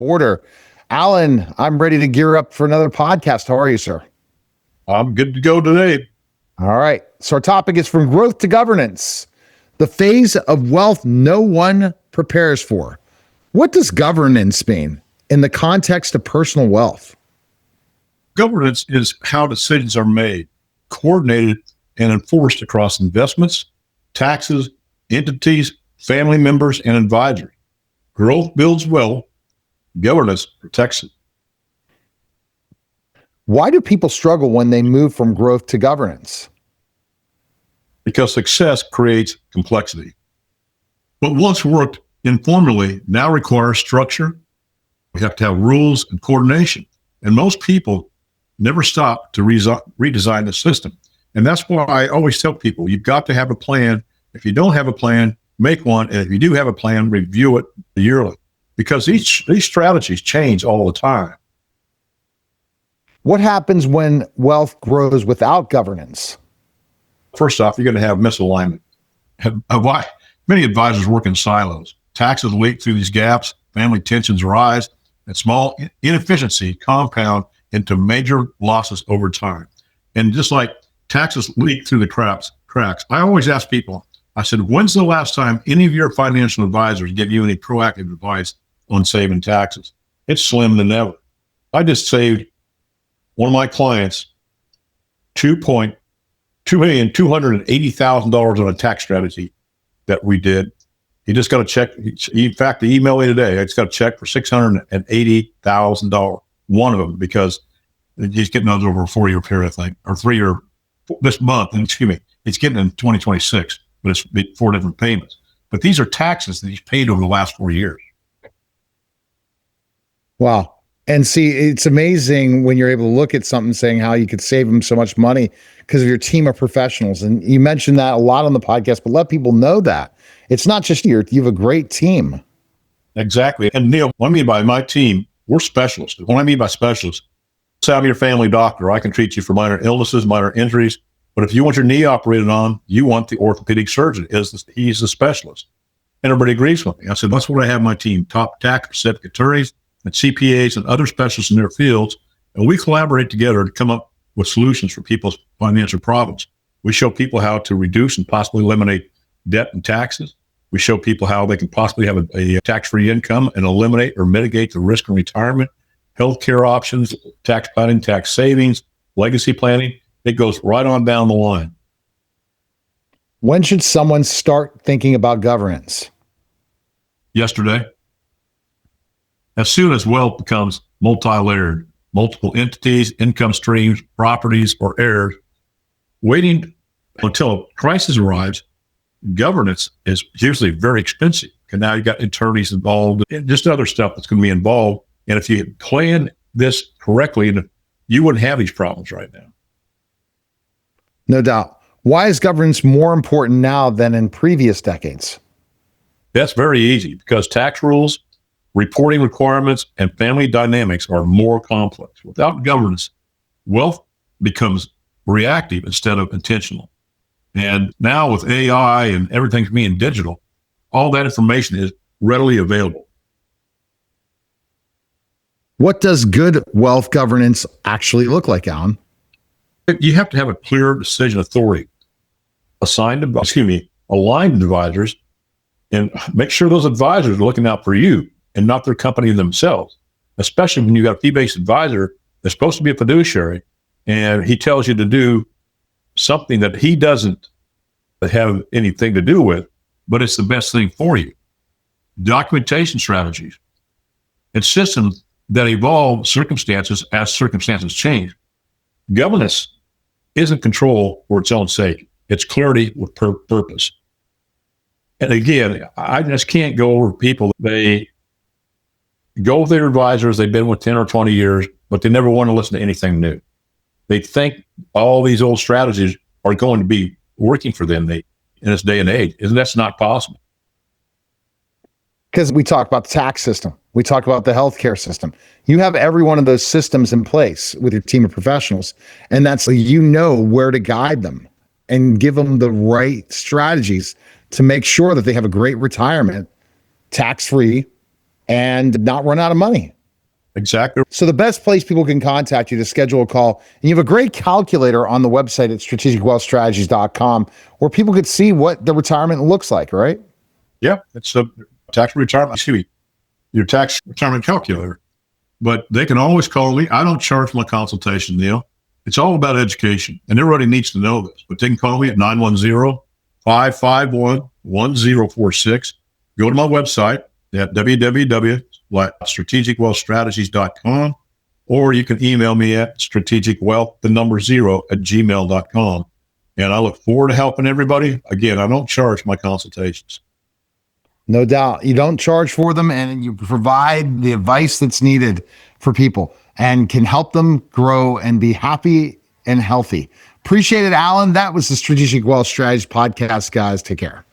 Order. Alan, I'm ready to gear up for another podcast. How are you, sir? I'm good to go today. All right. So our topic is from growth to governance, the phase of wealth no one prepares for. What does governance mean in the context of personal wealth? Governance is how decisions are made, coordinated, and enforced across investments, taxes, entities, family members, and advisors. Growth builds wealth. Governance protects it. Why do people struggle when they move from growth to governance? Because success creates complexity. What once worked informally now requires structure. We have to have rules and coordination. And most people never stop to redesign the system. And that's why I always tell people, you've got to have a plan. If you don't have a plan, make one. And if you do have a plan, review it yearly. Because these strategies change all the time. What happens when wealth grows without governance? First off, you're going to have misalignment. Many advisors work in silos. Taxes leak through these gaps, family tensions rise, and small inefficiency compound into major losses over time. And just like taxes leak through the cracks, I always ask people, I said, when's the last time any of your financial advisors give you any proactive advice on saving taxes? It's slim to never. I just saved one of my clients $2,280,000 on a tax strategy that we did. He just got a check. In fact, he emailed me today. I just got a check for $680,000. One of them, because he's getting those over a 4-year period, I think, or 3-year this month. And excuse me, he's getting in 2026, but it's 4 different payments. But these are taxes that he's paid over the last 4 years. Wow. And see, it's amazing when you're able to look at something saying how you could save them so much money because of your team of professionals. And you mentioned that a lot on the podcast, but let people know that it's not just you have a great team. Exactly. And Neil, what I mean by my team, we're specialists. What I mean by specialists, say I'm your family doctor. I can treat you for minor illnesses, minor injuries. But if you want your knee operated on, you want the orthopedic surgeon. He's the specialist. And everybody agrees with me. I said, that's what I have my team, top tax specific attorneys and CPAs and other specialists in their fields. And we collaborate together to come up with solutions for people's financial problems. We show people how to reduce and possibly eliminate debt and taxes. We show people how they can possibly have a tax-free income and eliminate or mitigate the risk in retirement, healthcare options, tax planning, tax savings, legacy planning. It goes right on down the line. When should someone start thinking about governance? Yesterday. As soon as wealth becomes multi-layered, multiple entities, income streams, properties, or heirs, waiting until a crisis arrives, governance is usually very expensive. And now you've got attorneys involved and just other stuff that's going to be involved. And if you plan this correctly, you wouldn't have these problems right now. No doubt. Why is governance more important now than in previous decades? That's very easy because tax rules, reporting requirements, and family dynamics are more complex. Without governance, wealth becomes reactive instead of intentional. And now with AI and everything's being digital, all that information is readily available. What does good wealth governance actually look like, Alan? You have to have a clear decision authority, aligned advisors, and make sure those advisors are looking out for you and not their company themselves, especially when you got a fee-based advisor that's supposed to be a fiduciary and he tells you to do something that he doesn't have anything to do with, but it's the best thing for you. Documentation strategies and systems that evolve circumstances as circumstances change. Governance isn't control for its own sake. It's clarity with purpose. And again, I just can't go over people. They go with their advisors. They've been with 10 or 20 years, but they never want to listen to anything new. They think all these old strategies are going to be working for them in this day and age. And that's not possible. Because we talk about the tax system. We talk about the healthcare system. You have every one of those systems in place with your team of professionals. And that's, you know, where to guide them and give them the right strategies to make sure that they have a great retirement, tax-free, and not run out of money. Exactly. So the best place people can contact you to schedule a call, and you have a great calculator on the website at strategicwealthstrategies.com where people could see what the retirement looks like, right? Yeah, it's a tax retirement, your tax retirement calculator. But they can always call me. I don't charge my consultation, Neil. It's all about education, and everybody needs to know this. But they can call me at 910-551-1046. Go to my website at www.strategicwealthstrategies.com, or you can email me at strategicwealth0@gmail.com. And I look forward to helping everybody. Again, I don't charge my consultations. No doubt. You don't charge for them, and you provide the advice that's needed for people and can help them grow and be happy and healthy. Appreciate it, Alan. That was the Strategic Wealth Strategies podcast, guys. Take care.